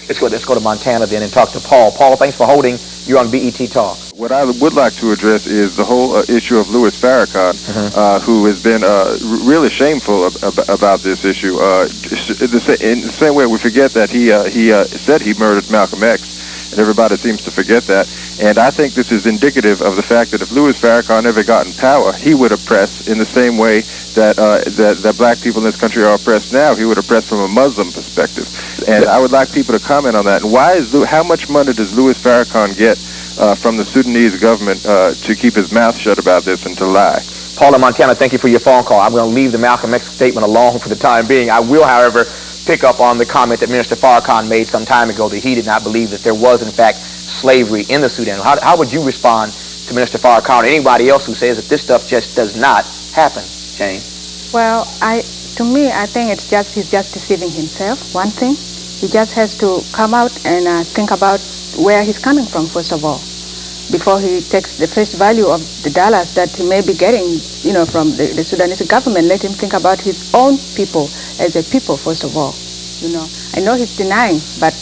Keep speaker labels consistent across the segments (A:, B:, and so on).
A: Let's go to Montana then and talk to Paul. Paul, thanks for holding. You're on BET Talk.
B: What I would like to address is the whole issue of Louis Farrakhan, who has been really shameful about this issue. In the same way, we forget that he said he murdered Malcolm X, and everybody seems to forget that. And I think this is indicative of the fact that if Louis Farrakhan ever got in power, he would oppress in the same way that black people in this country are oppressed now. He would oppress from a Muslim perspective. And I would like people to comment on that. And how much money does Louis Farrakhan get from the Sudanese government to keep his mouth shut about this and to lie?
A: Paul in Montana, thank you for your phone call. I'm going to leave the Malcolm X statement alone for the time being. I will, however, pick up on the comment that Minister Farrakhan made some time ago that he did not believe that there was, in fact, slavery in the Sudan. How would you respond to Minister Farrakhan or anybody else who says that this stuff just does not happen, Jane?
C: Well, to me, I think he's just deceiving himself, one thing. He just has to come out and think about where he's coming from, first of all, before he takes the face value of the dollars that he may be getting, from the Sudanese government. Let him think about his own people as a people, first of all. I know he's denying, but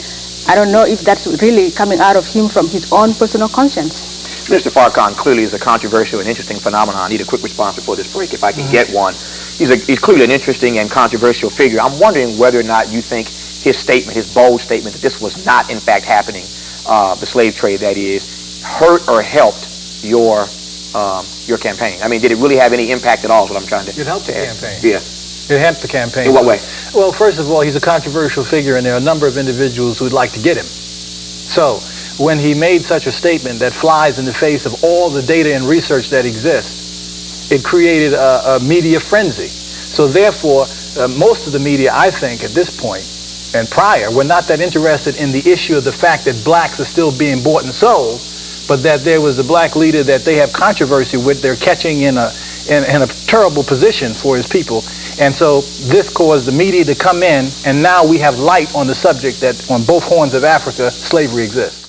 C: I don't know if that's really coming out of him from his own personal conscience.
A: Mr. Farrakhan clearly is a controversial and interesting phenomenon. I need a quick response before this break, if I can get one. He's clearly an interesting and controversial figure. I'm wondering whether or not you think his statement, his bold statement, that this was not in fact happening, the slave trade that is, hurt or helped your campaign. I mean, did it really have any impact at all, is what I'm trying to
D: It helped the
A: ask.
D: campaign.
A: Yeah.
D: It helped the campaign.
A: In what way?
D: Well, first of all, he's a controversial figure, and there are a number of individuals who would like to get him. So when he made such a statement that flies in the face of all the data and research that exists, it created a media frenzy. So therefore, most of the media, I think, at this point and prior, were not that interested in the issue of the fact that blacks are still being bought and sold, but that there was a black leader that they have controversy with. They're catching in a terrible position for his people. And so this caused the media to come in, and now we have light on the subject that on both horns of Africa, slavery exists.